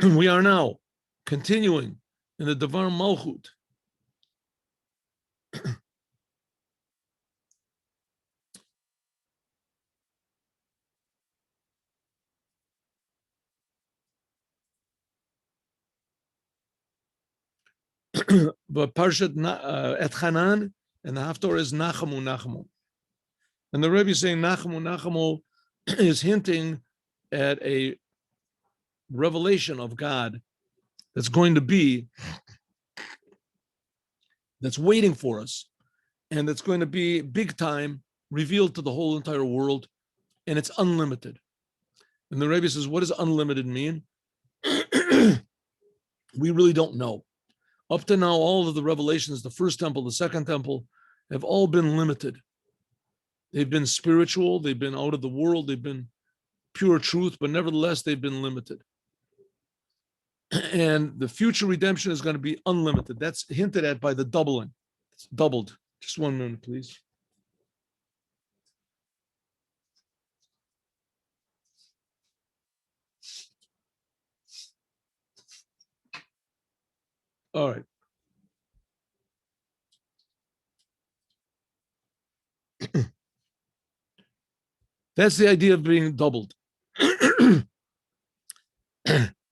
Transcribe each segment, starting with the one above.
We are now continuing in the Dvar Malchut. But Parshat Et Hanan, and the Haftorah is Nachamu Nachamu. And the Rebbe is saying Nachamu Nachamu is hinting at a revelation of God that's going to be, that's waiting for us, and that's going to be big time, revealed to the whole entire world, and it's unlimited. And the Rebbe says, what does unlimited mean? We really don't know. Up to now, all of the revelations, the first temple, the second temple, have all been limited. They've been spiritual, they've been out of the world, they've been pure truth, but nevertheless, they've been limited. And the future redemption is going to be unlimited. That's hinted at by the doubling. It's doubled. Just 1 minute, please. All right. That's the idea of being doubled.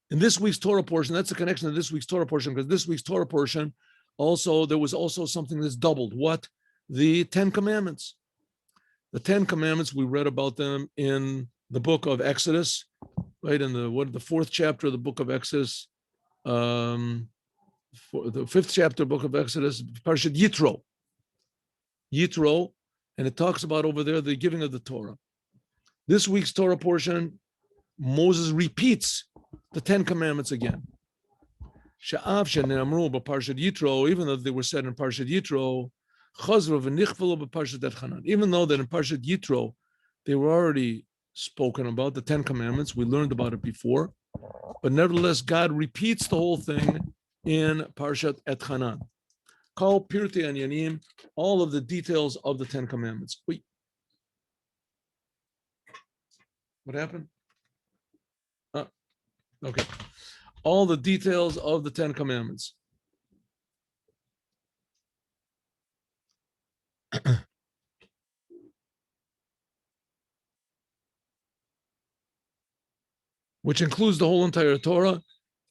In this week's Torah portion, that's the connection to this week's Torah portion, because this week's Torah portion also, there was also something that's doubled. What? The 10 Commandments. The 10 Commandments, we read about them in the book of Exodus, right? In the 4th chapter of the book of Exodus, the 5th chapter book of Exodus, Parshat Yitro. Yitro, and it talks about over there the giving of the Torah. This week's Torah portion, Moses repeats the 10 Commandments again. Sha'av she'ne'amru b'Parshat Yitro, even though they were said in Parshat Yitro, chazru v'nichvalu b'Parshat Et Hanan. Even though that in Parshat Yitro they were already spoken about, the 10 Commandments, we learned about it before, but nevertheless God repeats the whole thing in Parshat Et Hanan. Kol Pirtei Anyanim, all of the details of the 10 Commandments. Wait. What happened? Okay. All the details of the 10 Commandments. Which includes the whole entire Torah.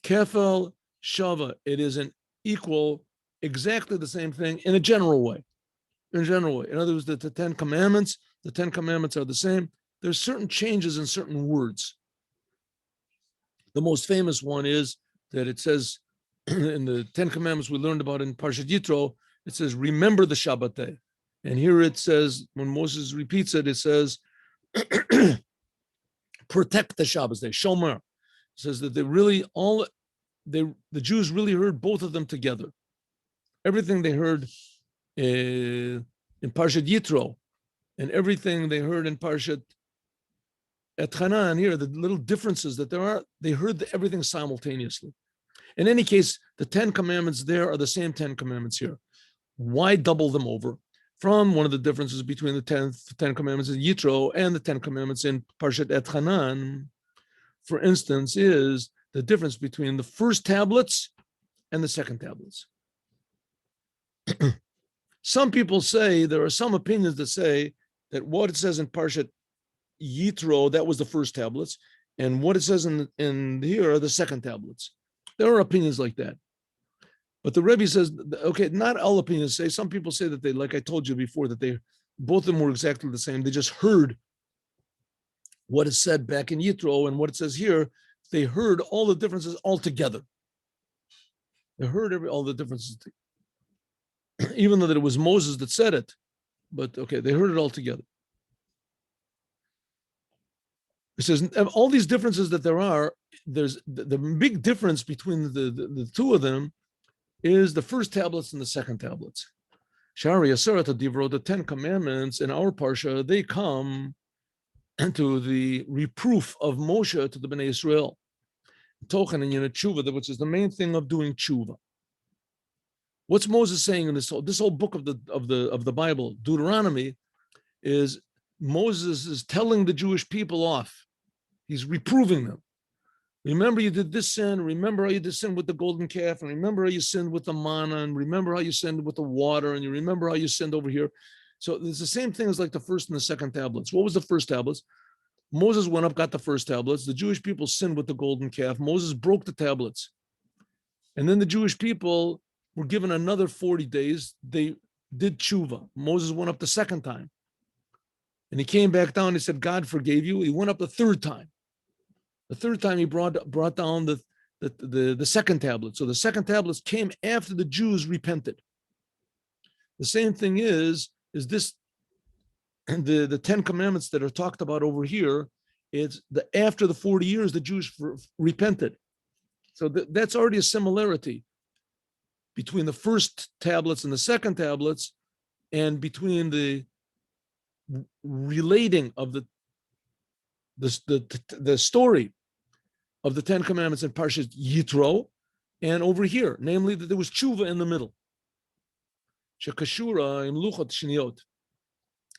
Kefel Shava. It is an equal, exactly the same thing in a general way. In a general way. In other words, the 10 Commandments are the same. There's certain changes in certain words. The most famous one is that it says in the 10 Commandments we learned about in Parshat Yitro, it says, remember the Shabbat day. And here it says, when Moses repeats it, it says, protect the Shabbat day, Shomer. It says that the Jews really heard both of them together. Everything they heard in Parshat Yitro and everything they heard in Parshat Et Hanan here, the little differences that there are, they heard everything simultaneously. In any case, the 10 Commandments there are the same 10 Commandments here. Why double them over? From one of the differences between the 10 Commandments in Yitro and the 10 Commandments in Parshat Et Hanan, for instance, is the difference between the first tablets and the second tablets. Some people say, there are some opinions that say that what it says in Parshat Yitro, that was the first tablets, and what it says in here are the second tablets. There are opinions like that. But the Rebbe says, okay, not all opinions say, some people say that they, like I told you before, that they, both of them were exactly the same. They just heard what is said back in Yitro and what it says here. They heard all the differences all together. They heard all the differences, even though that it was Moses that said it. But okay, they heard it all together. It says all these differences that there are, there's the big difference between the two of them is the first tablets and the second tablets. Shari Asarata Divro, the 10 Commandments in our Parsha, they come to the reproof of Moshe to the Bnei Israel. Tochen and Tshuva, which is the main thing of doing tshuva. What's Moses saying in this whole book of the Bible, Deuteronomy, is Moses is telling the Jewish people off. He's reproving them. Remember you did this sin. Remember how you did sin with the golden calf, and remember how you sinned with the manna, and remember how you sinned with the water, and you remember how you sinned over here. So it's the same thing as like the first and the second tablets. What was the first tablets? Moses went up, got the first tablets. The Jewish people sinned with the golden calf. Moses broke the tablets. And then the Jewish people were given another 40 days. They did tshuva. Moses went up the second time. And he came back down. He said, God forgave you. He went up the third time. The third time he brought down the second tablet. So the second tablets came after the Jews repented. The same thing is this the 10 commandments that are talked about over here. It's after the 40 years the Jews repented. So that's already a similarity between the first tablets and the second tablets, and between the relating of the story of the 10 commandments in Parshat Yitro, and over here, namely that there was tshuva in the middle. Shekashura im luchot shniyot.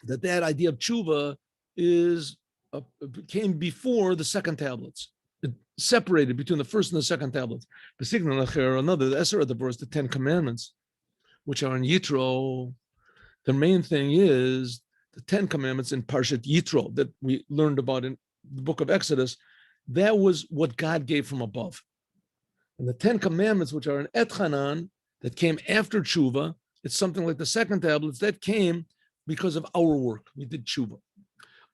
That idea of tshuva came before the second tablets. It separated between the first and the second tablets. Another, the Esser of the verse, the 10 commandments, which are in Yitro. The main thing is the 10 commandments in Parshat Yitro that we learned about in the book of Exodus. That was what God gave from above. And the 10 commandments, which are in Et Hanan, that came after tshuva, it's something like the second tablets that came because of our work. We did tshuva.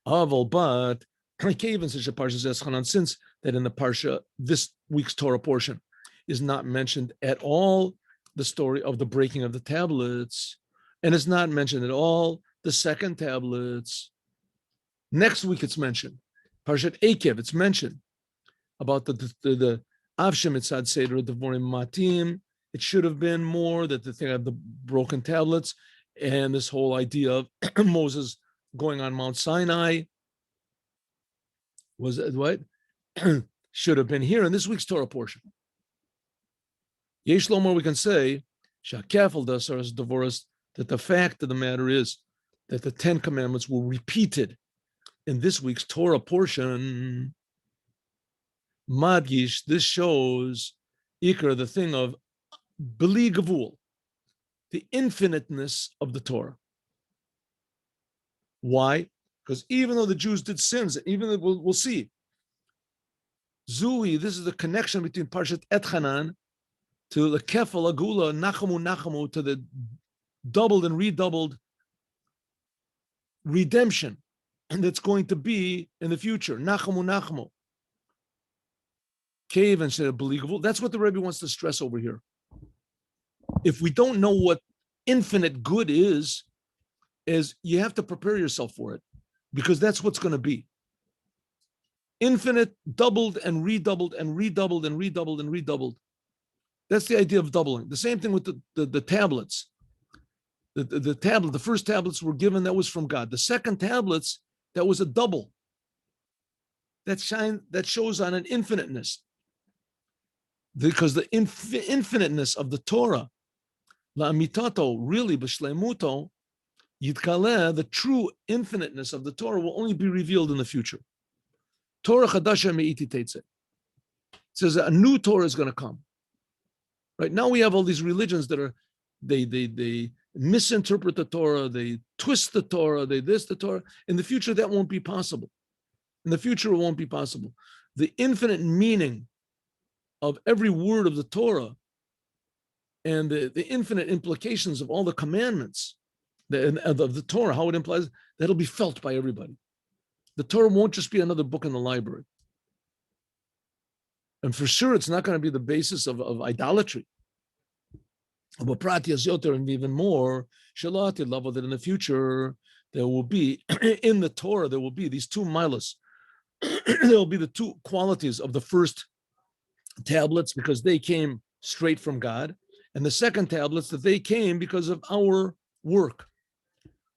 But since that in the parsha, this week's Torah portion is not mentioned at all, the story of the breaking of the tablets, and it's not mentioned at all the second tablets. Next week it's mentioned. Parshat Ekev, it's mentioned about the Avshem Mitzad Seder Devorim Matim. It should have been more that the thing of the broken tablets and this whole idea of Moses going on Mount Sinai was what should have been here in this week's Torah portion. Yesh Lomar, we can say Shakafel Dasaras Devoras, that the fact of the matter is that the 10 commandments were repeated in this week's Torah portion. Madgish, this shows Iker, the thing of Beli Gavul, the infiniteness of the Torah. Why? Because even though the Jews did sins, even though we'll see, Zui, this is the connection between Parshat Et Hanan to the Kefal Agula, Nachamu, to the doubled and redoubled redemption, and that's going to be in the future. Nachamu. Cave instead of believable. That's what the Rebbe wants to stress over here. If we don't know what infinite good is you have to prepare yourself for it, because that's what's going to be. Infinite, doubled and redoubled and redoubled and redoubled and redoubled. That's the idea of doubling. The same thing with the tablets. The first tablets were given, that was from God. The second tablets, that was a double. That shows on an infiniteness. Because the infiniteness of the Torah, la'amitato, really b'shleimuto, yitkaleh, the true infiniteness of the Torah will only be revealed in the future. Torah chadasha me'iti teitze. It says that a new Torah is going to come. Right now we have all these religions that are, they misinterpret the Torah, they twist the Torah, they this the Torah. In the future, that won't be possible. In the future, it won't be possible. The infinite meaning of every word of the Torah and the infinite implications of all the commandments of the Torah, how it implies, that'll be felt by everybody. The Torah won't just be another book in the library. And for sure, it's not going to be the basis of idolatry. But pratyas yoter, and even more, shalati lava, that in the future, there will be, in the Torah, there will be these two milas. There will be the two qualities of the first tablets, because they came straight from God, and the second tablets, that they came because of our work.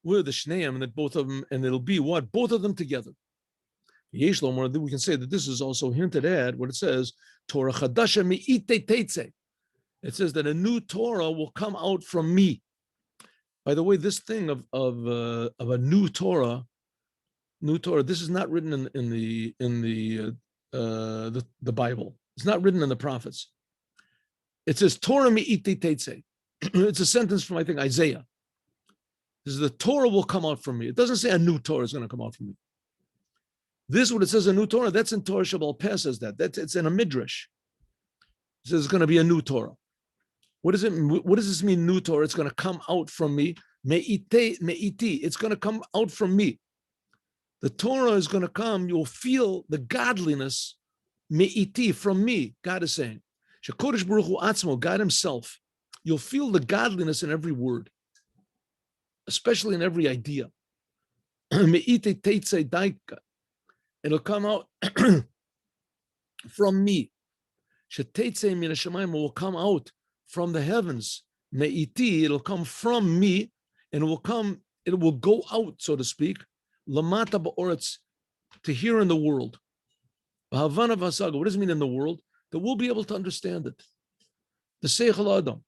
We're the shneim, and that both of them, and it'll be what? Both of them together. Yesh lomar, we can say that this is also hinted at what it says, Torah chadasha mi'ite teitze. It says that a new Torah will come out from me. By the way, this thing of a new Torah, this is not written in the the Bible. It's not written in the prophets. It says Torah mi'iti teitze. It's a sentence from, I think, Isaiah. This is the Torah will come out from me. It doesn't say a new Torah is going to come out from me. This, what it says, a new Torah, that's in Torah Shabbal Peh says that. It's in a midrash. It says it's going to be a new Torah. What does this mean, new Torah? It's going to come out from me. Me'iti. It's going to come out from me. The Torah is going to come. You'll feel the godliness, me'iti, from me. God is saying, Shekodesh Baruch Hu Atzmo, God Himself. You'll feel the godliness in every word, especially in every idea. Me'iti teitzei daika. It'll come out from me. Sheteitzei min hashamayim will come out from the heavens. Me'iti, it'll come from me, and it will go out, so to speak, lamata ba'oretz, to here in the world. Havana v'hasaga, what does it mean in the world? That we'll be able to understand it. The seichel adam,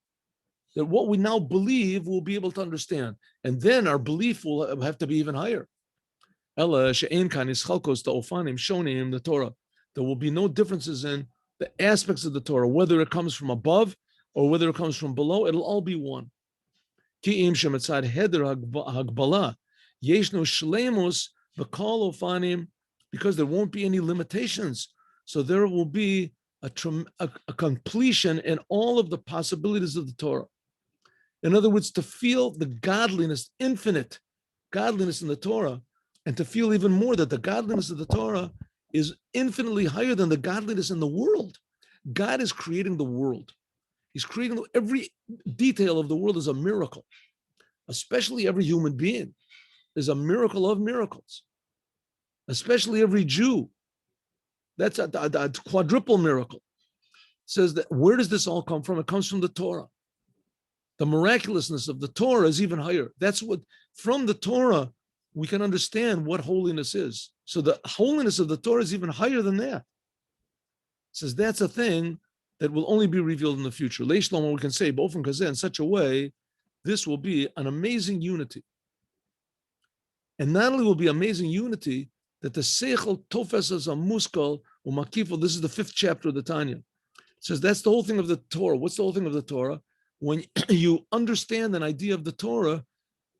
that what we now believe we'll be able to understand, and then our belief will have to be even higher. Ella she'ein kan ischalkos ta'ofanim shonim the Torah. There will be no differences in the aspects of the Torah, whether it comes from above or whether it comes from below. It'll all be one. Ki'im shemetzad heder hagbala yeshnu shleimus v'kol ofanim, because there won't be any limitations. So there will be a completion in all of the possibilities of the Torah. In other words, to feel the godliness, infinite godliness in the Torah, and to feel even more that the godliness of the Torah is infinitely higher than the godliness in the world. God is creating the world. He's creating every detail of the world is a miracle, especially every human being is a miracle of miracles, especially every Jew. That's a quadruple miracle. It says that where does this all come from? It comes from the Torah. The miraculousness of the Torah is even higher. That's what, from the Torah, we can understand what holiness is. So the holiness of the Torah is even higher than that. It says that's a thing that will only be revealed in the future. Leishlomo, we can say, Bofen Kazeh, in such a way, this will be an amazing unity. And not only will be amazing unity, that the Seichel Tofes as a Muskal Umakifel, this is the 5th chapter of the Tanya. It says that's the whole thing of the Torah. What's the whole thing of the Torah? When you understand an idea of the Torah,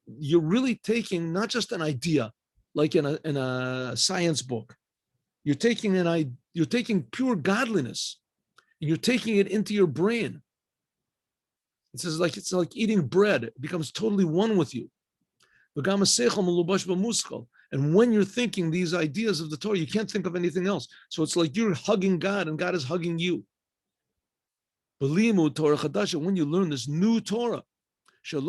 you're really taking not just an idea, like in a science book. You're taking pure godliness, and you're taking it into your brain. It says it's like eating bread. It becomes totally one with you. And when you're thinking these ideas of the Torah, you can't think of anything else. So it's like you're hugging God, and God is hugging you. Belimu Torah Chadasha, when you learn this new Torah, it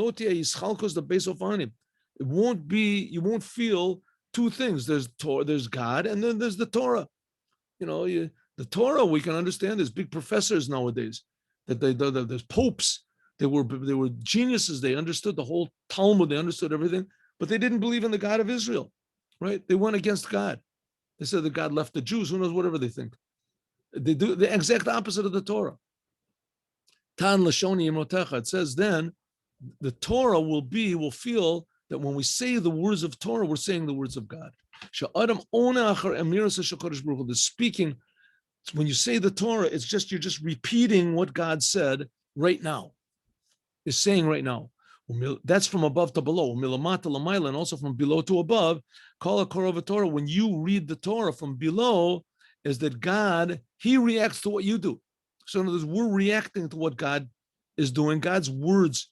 won't be, you won't feel two things. There's Torah, there's God, and then there's the Torah. The Torah, we can understand. There's big professors nowadays. There's popes. They were geniuses. They understood the whole Talmud. They understood everything, but they didn't believe in the God of Israel, right? They went against God. They said that God left the Jews. Who knows? Whatever they think. They do the exact opposite of the Torah. Tan Lashoni Imotecha. It says then the Torah will feel that when we say the words of Torah, we're saying the words of God. The speaking, when you say the Torah, you're just repeating what God said right now. Is saying right now. That's from above to below. And also from below to above. Call a Korah Torah. When you read the Torah from below, is that God, He reacts to what you do. So in other words, we're reacting to what God is doing. God's words,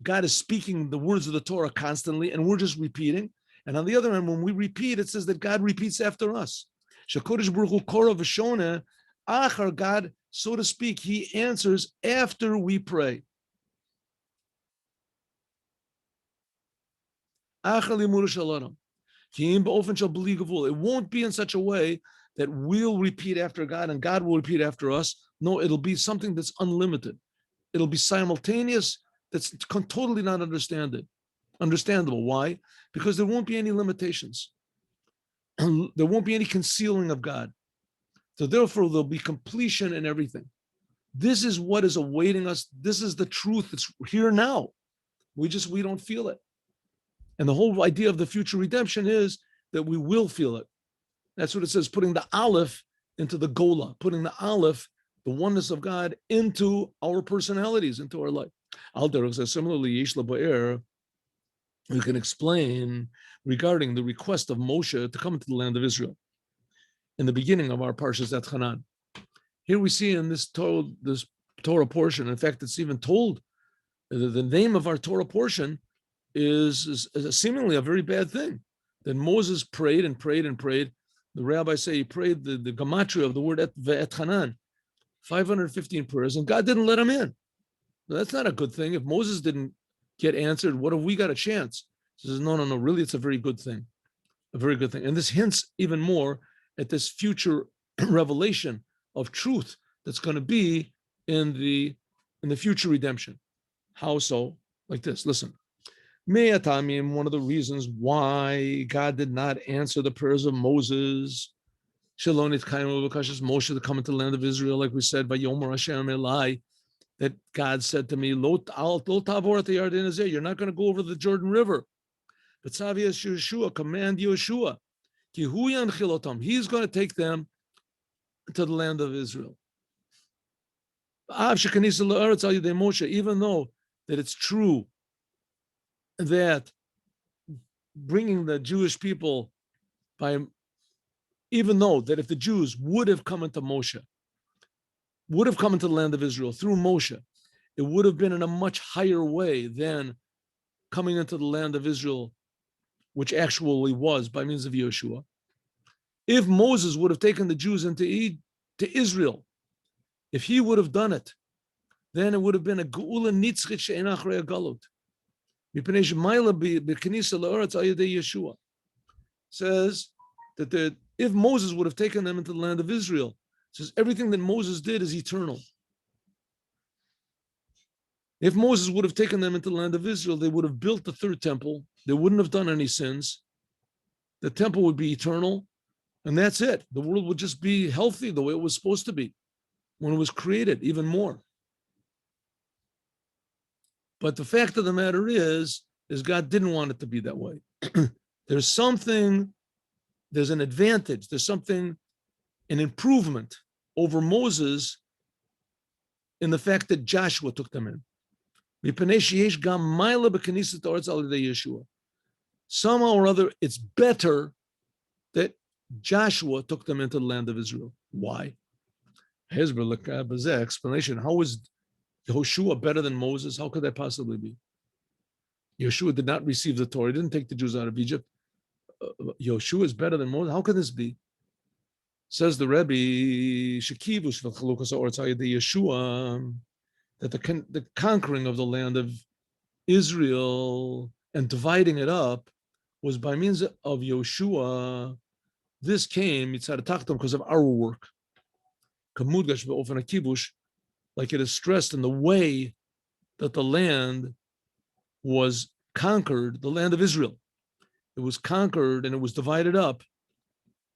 God is speaking the words of the Torah constantly, and we're just repeating. And on the other hand, when we repeat, it says that God repeats after us. Shekodesh Baruch Hu Korah v'shoneh, Achar, God, so to speak, He answers after we pray. It won't be in such a way that we'll repeat after God and God will repeat after us. No, it'll be something that's unlimited. It'll be simultaneous. That's totally not understandable. Why? Because there won't be any limitations. There won't be any concealing of God. So therefore, there'll be completion in everything. This is what is awaiting us. This is the truth. It's here now. We don't feel it. And the whole idea of the future redemption is that we will feel it. That's what it says, putting the aleph into the Gola, putting the Aleph, the oneness of God, into our personalities, into our life. Al-Derech says, similarly, Yesh L'Ba'er, we can explain regarding the request of Moshe to come into the land of Israel in the beginning of our Parshas Et Hanan. Here we see in this Torah portion, in fact, it's even told, the name of our Torah portion is seemingly a very bad thing. That Moses prayed and prayed and prayed. The rabbis say he prayed the gematria of the word Et Hanan, 515 prayers, and God didn't let him in. Now, that's not a good thing. If Moses didn't get answered, what have we got a chance? He says, no, really, it's a very good thing. A very good thing. And this hints even more at this future revelation of truth that's going to be in the future redemption. How so? Like this, listen. One of the reasons why God did not answer the prayers of Moses, Moshe to come into the land of Israel, like we said, Vayomer Hashem Elai, that God said to me, you're not going to go over the Jordan River. But Yeshua, command Yeshua. He's going to take them to the land of Israel. Even though that it's true that bringing the Jewish people even though that if the Jews would have come into Moshe, would have come into the land of Israel through Moshe, it would have been in a much higher way than coming into the land of Israel, which actually was by means of Yeshua. If Moses would have taken the Jews to Israel, if he would have done it, then it would have been a geula nitzchit she'ein achrei galut. Yeshua says that if Moses would have taken them into the land of Israel, says everything that Moses did is eternal. If Moses would have taken them into the land of Israel, they would have built the third temple. They wouldn't have done any sins. The temple would be eternal, and that's it. The world would just be healthy the way it was supposed to be when it was created, even more. But the fact of the matter is God didn't want it to be that way. There's an advantage, an improvement over Moses in the fact that Joshua took them in. Somehow or other, it's better that Joshua took them into the land of Israel. Why? Explanation. How is Yehoshua better than Moses? How could that possibly be? Yeshua did not receive the Torah. He didn't take the Jews out of Egypt. Yehoshua is better than Moses. How could this be? Says the Rebbe, Yeshua, that the conquering of the land of Israel and dividing it up was by means of Yeshua. This came because of our work. Like it is stressed in the way that the land was conquered, the land of Israel. It was conquered and it was divided up.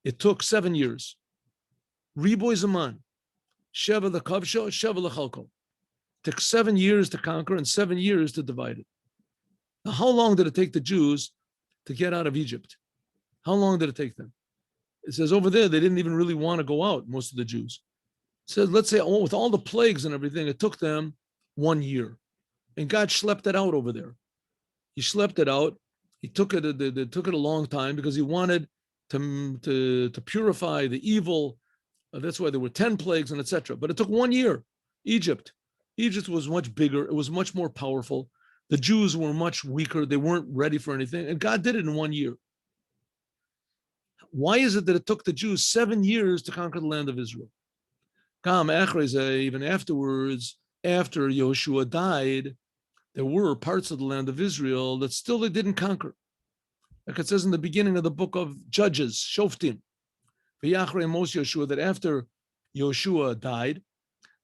It took 7 years. Riboy Zaman, Sheva l'Kavsha, Sheva l'Chalko. It took 7 years to conquer and 7 years to divide it. Now, how long did it take the Jews to get out of Egypt? How long did it take them? It says over there, they didn't even really want to go out, most of the Jews. It says, let's say, with all the plagues and everything, it took them 1 year. And God schlepped it out over there. He schlepped it out. He took it a long time because he wanted to purify the evil. That's why there were 10 plagues and etc. But it took 1 year. Egypt was much bigger. It was much more powerful. The Jews were much weaker. They weren't ready for anything. And God did it in 1 year. Why is it that it took the Jews 7 years to conquer the land of Israel? Even afterwards, after Yehoshua died, there were parts of the land of Israel that still they didn't conquer. Like it says in the beginning of the book of Judges, Shoftim, that after Yehoshua died,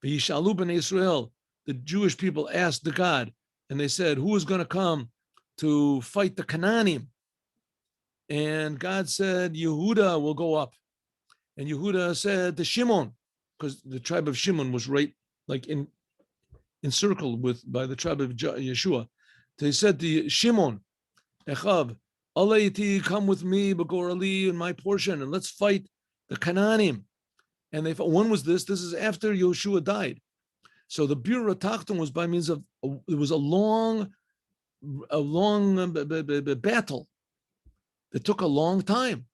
Israel, the Jewish people asked the God, and they said, who is going to come to fight the Canaanim? And God said, Yehuda will go up. And Yehuda said to Shimon, because the tribe of Shimon was right, like encircled by the tribe of Yeshua. So he said to Shimon, Echav, Alayiti, come with me, Begorali, in my portion, and let's fight the Canaanim. And they thought, when was this? This is after Yoshua died. So the Bura Tachton was by means of, it was a long battle. It took a long time.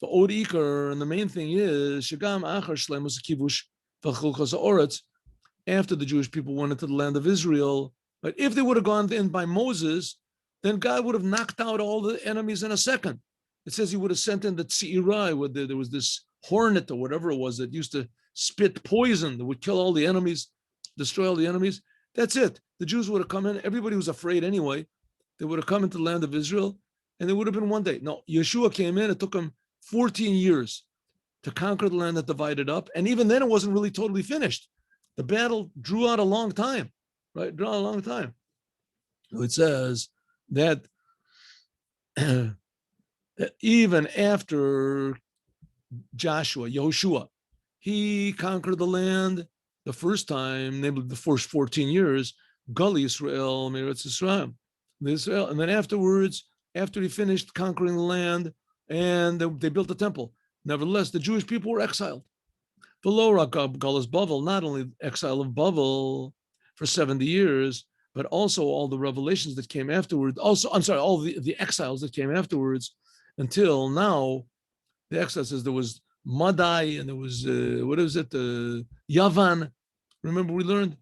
The Od Iker, and the main thing is, Shagam Achar Shlemus Kivush V'Chilchos Ha'oretz, after the Jewish people went into the land of Israel. But if they would have gone in by Moses, then God would have knocked out all the enemies in a second. It says he would have sent in the Tzi'irah, where there was this hornet or whatever it was that used to spit poison that would kill all the enemies, destroy all the enemies. That's it. The Jews would have come in. Everybody was afraid anyway. They would have come into the land of Israel, and it would have been one day. No, Yeshua came in. It took him 14 years to conquer the land that divided up. And even then, it wasn't really totally finished. The battle drew out a long time, right? Drew out a long time. It says that even after Joshua, Yehoshua, he conquered the land the first time, namely the first 14 years, Gali Israel, Meretz Israel, and then afterwards, after he finished conquering the land, and they built the temple. Nevertheless, the Jewish people were exiled. Below Galus Bavel, not only exile of Bavel for 70 years, but also all the revelations that came afterwards. Also, I'm sorry, all the exiles that came afterwards until now. The exile says there was Madai and there was, what is it, Yavan. Remember we learned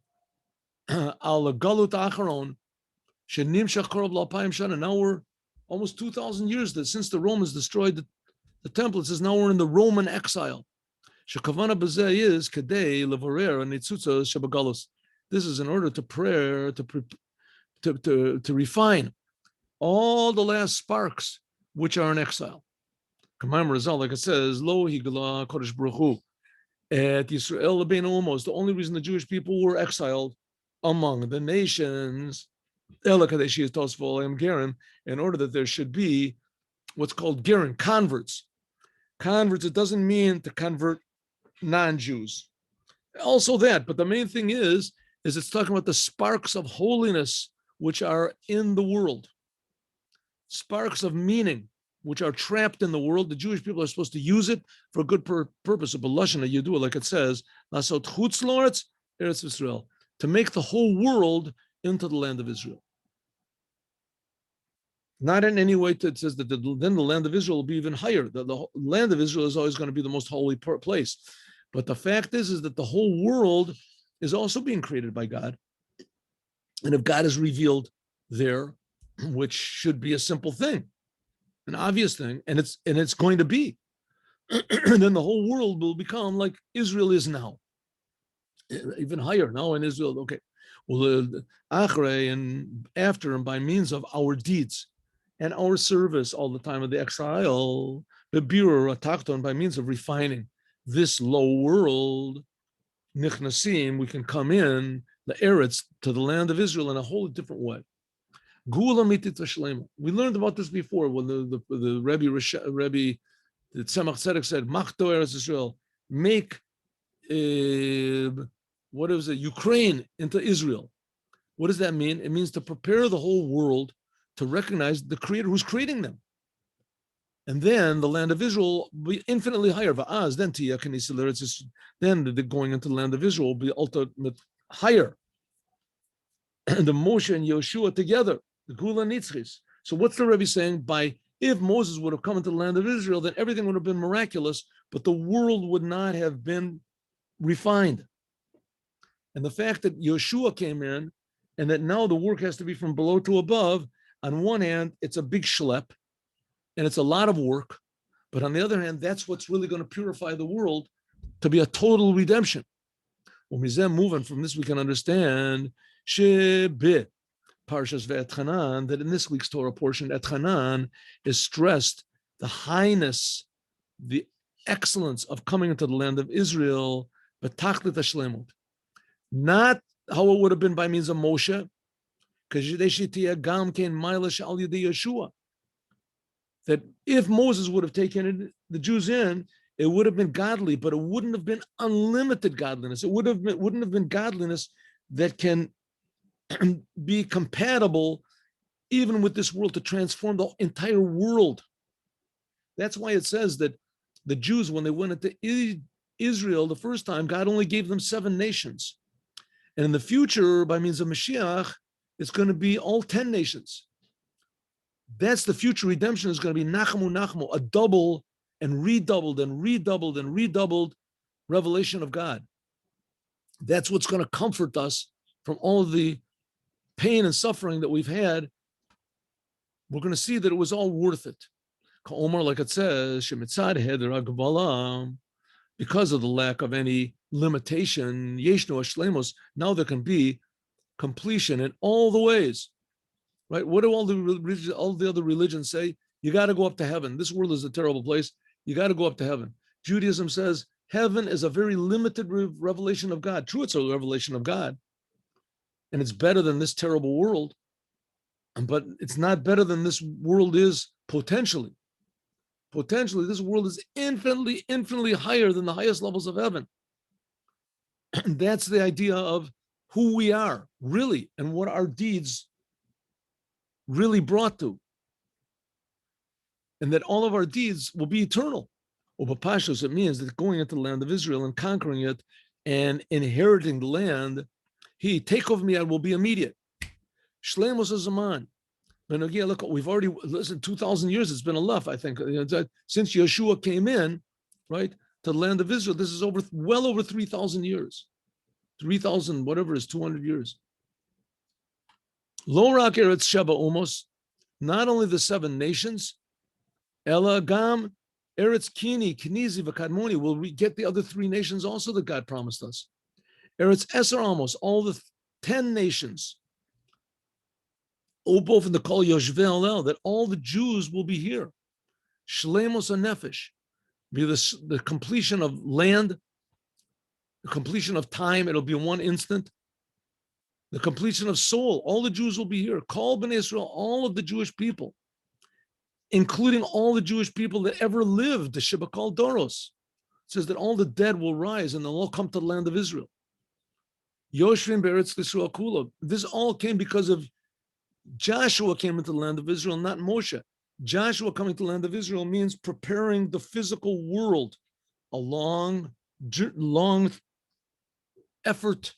Al Galut Acharon, Shenim Shachorov L'Alpayim Shana. Now we're almost 2,000 years since the Romans destroyed the temple. It says now we're in the Roman exile. Shekavana B'zeh is Kadei Levarer and Nitzutza Shabagalus. This is in order to prayer, to refine all the last sparks which are in exile. Kamam Rizal, like it says, Lo Higla Kodesh Baruch Hu. At Yisrael Lebein Omos, the only reason the Jewish people were exiled among the nations, in order that there should be what's called Gerin, converts. Converts, it doesn't mean to convert non-Jews. Also that, but the main thing is it's talking about the sparks of holiness which are in the world. Sparks of meaning which are trapped in the world. The Jewish people are supposed to use it for a good purpose. Of Belashon, you do it like it says, Lasot Chutz La'aretz Eretz Yisrael, to make the whole world into the land of Israel. Not in any way it says that then the land of Israel will be even higher. The land of Israel is always going to be the most holy place. But the fact is that the whole world is also being created by God. And if God is revealed there, which should be a simple thing, an obvious thing, and it's going to be, then the whole world will become like Israel is now, even higher now in Israel. Okay, well, achre and after and by means of our deeds and our service all the time of the exile, the birur atachton, by means of refining this low world, nichnasim, we can come in the Eretz to the land of Israel in a whole different way. Gula mitit shlema. We learned about this before when the Rebbe the Tzemach Tzedek said, "Machto Eretz Israel, make what is it? Ukraine into Israel." What does that mean? It means to prepare the whole world to recognize the Creator who's creating them, and then the land of Israel will be infinitely higher. Va'az then then the going into the land of Israel will be ultimate higher. And the Moshe and Yoshua together, the Gula Nitzchis. So what's the Rebbe saying? If Moses would have come into the land of Israel, then everything would have been miraculous, but the world would not have been refined. And the fact that Yoshua came in and that now the work has to be from below to above, on one hand, it's a big schlep and it's a lot of work. But on the other hand, that's what's really going to purify the world to be a total redemption. When we then move on from this, we can understand Shebe Parshas Ve'etchanan, that in this week's Torah portion, Etchanan is stressed the highness, the excellence of coming into the land of Israel, but Tachlit Hashlemut. Not how it would have been by means of Moshe, because that if Moses would have taken the Jews in, it would have been godly, but it wouldn't have been unlimited godliness. It wouldn't have been godliness that can be compatible even with this world to transform the entire world. That's why it says that the Jews, when they went into Israel, the first time, God only gave them 7 nations. And in the future, by means of Mashiach, it's going to be all 10 nations. That's the future redemption, is going to be Nachamu Nachamu, a double and redoubled and redoubled and redoubled revelation of God. That's what's going to comfort us from all of the pain and suffering that we've had. We're going to see that it was all worth it. Omar, like it says, because of the lack of any limitation, Yeshno Ashlemos, now there can be completion in all the ways. Right? What do all the other religions say? You got to go up to heaven. This world is a terrible place. You got to go up to heaven. Judaism says heaven is a very limited revelation of God. True, it's a revelation of God, and it's better than this terrible world, but it's not better than this world is potentially. Potentially, this world is infinitely, infinitely higher than the highest levels of heaven. And that's the idea of who we are, really, and what our deeds really brought to. And that all of our deeds will be eternal. Upapashos, it means that going into the land of Israel and conquering it and inheriting the land, take over me, I will be immediate. Shlemos Zaman. And again, look, we've already listened 2,000 years. It's been enough, I think, since Yeshua came in, right, to the land of Israel. This is well over 3,000 years, 3,000 whatever is 200 years. Lo rak eretz sheva umos, not only the 7 nations, ela gam eretz kini, knizi v'kadmoni. Will we get the other 3 nations also that God promised us? Eretz eser amos, all the 10 nations. Both in the Kol Yoshvei Alel, that all the Jews will be here. Shlemos HaNefesh, be the completion of land, the completion of time, it'll be in one instant. The completion of soul, all the Jews will be here. Kol B'nai Israel, all of the Jewish people, including all the Jewish people that ever lived, the Shebakal Doros. It says that all the dead will rise and they'll all come to the land of Israel. Yoshvim Be'eretz Yisrael Kula. This all came because of Joshua came into the land of Israel, not Moshe. Joshua coming to the land of Israel means preparing the physical world, a long effort,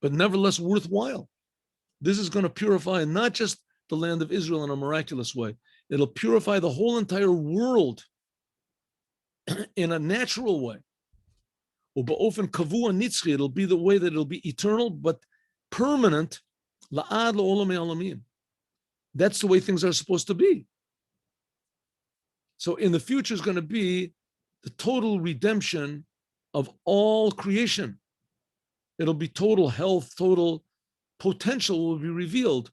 but nevertheless worthwhile. This is going to purify not just the land of Israel in a miraculous way. It'll purify the whole entire world in a natural way. It'll be the way that it'll be eternal, but permanent. That's the way things are supposed to be. So in the future is going to be the total redemption of all creation. It'll be total health, total potential will be revealed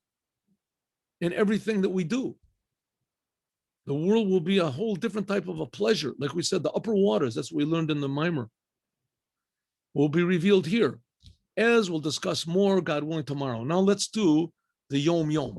in everything that we do. The world will be a whole different type of a pleasure. Like we said, the upper waters, that's what we learned in the Mimer, will be revealed here. As we'll discuss more, God willing, tomorrow. Now let's do the Yom Yom.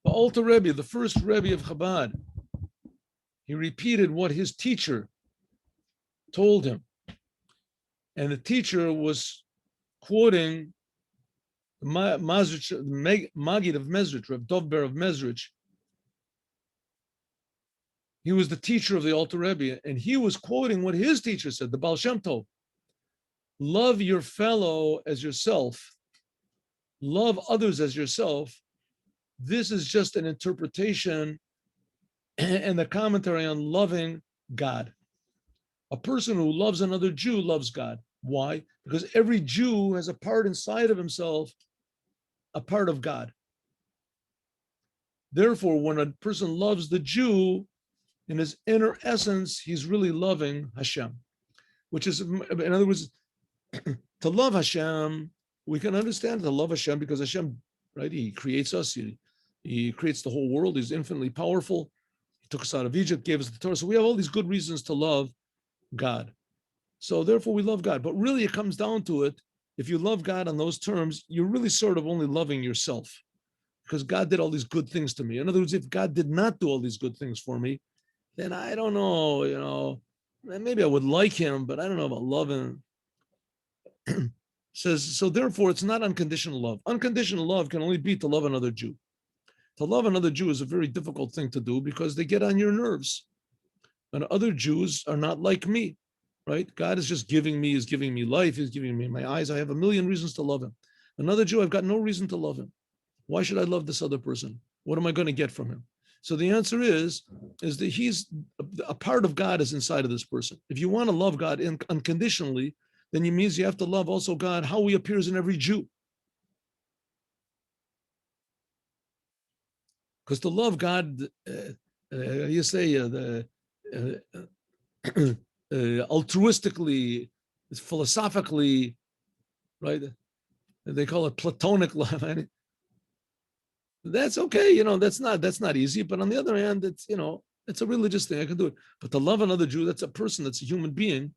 The Alter Rebbe, the first Rebbe of Chabad, he repeated what his teacher told him. And the teacher was quoting Maggid of Mezrich, Rav Dovber of Mezrich. He was the teacher of the Alter Rebbe, and he was quoting what his teacher said, the Baal Shem Tov. Love your fellow as yourself. Love others as yourself. This is just an interpretation and the commentary on loving God. A person who loves another Jew loves God. Why? Because every Jew has a part inside of himself, a part of God. Therefore, when a person loves the Jew, in his inner essence, he's really loving Hashem, which is, in other words, to love Hashem, we can understand to love Hashem because Hashem, right, he creates us, he creates the whole world, he's infinitely powerful, he took us out of Egypt, gave us the Torah, so we have all these good reasons to love God. So therefore we love God, but really it comes down to it, if you love God on those terms, you're really sort of only loving yourself, because God did all these good things to me. In other words, if God did not do all these good things for me, then I don't know, maybe I would like him, but I don't know about love him. Says, so therefore, it's not unconditional love. Unconditional love can only be to love another Jew. To love another Jew is a very difficult thing to do because they get on your nerves. And other Jews are not like me, right? God is just giving me life, he's giving me my eyes. I have a million reasons to love him. Another Jew, I've got no reason to love him. Why should I love this other person? What am I going to get from him? So the answer is that he's a part of God is inside of this person. If you want to love God unconditionally, then it means you have to love also God, how he appears in every Jew. Because to love God, you say altruistically, philosophically, right? They call it platonic love. That's okay, that's not easy. But on the other hand, it's a religious thing. I can do it. But to love another Jew, that's a person, that's a human being.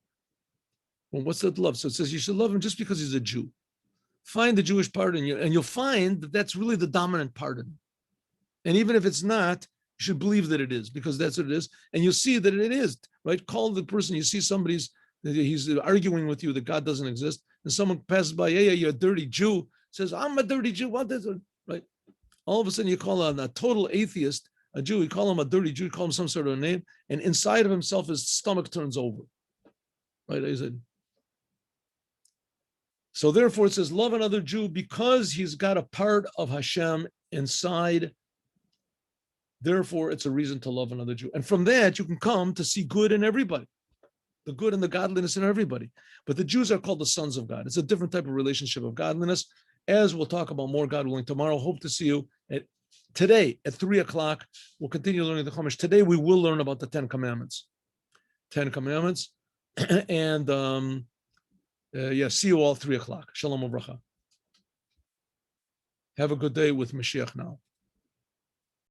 Well, what's that love? So it says you should love him just because he's a Jew. Find the Jewish part in you, and you'll find that that's really the dominant part in him. And even if it's not, you should believe that it is, because that's what it is. And you'll see that it is, right? Call the person, you see he's arguing with you that God doesn't exist, and someone passes by, yeah, you're a dirty Jew, says, I'm a dirty Jew, what is it, right? All of a sudden you call a total atheist a Jew, you call him a dirty Jew, you call him some sort of a name, and inside of himself, his stomach turns over, right? I said, so therefore it says, love another Jew because he's got a part of Hashem inside. Therefore, it's a reason to love another Jew. And from that, you can come to see good in everybody, the good and the godliness in everybody. But the Jews are called the sons of God. It's a different type of relationship of godliness, as we'll talk about more, God willing, tomorrow. Hope to see you today at 3:00. We'll continue learning the Chumash. Today, we will learn about the 10 Commandments. 10 Commandments. And see you all 3:00. Shalom Uvracha. Have a good day with Moshiach now.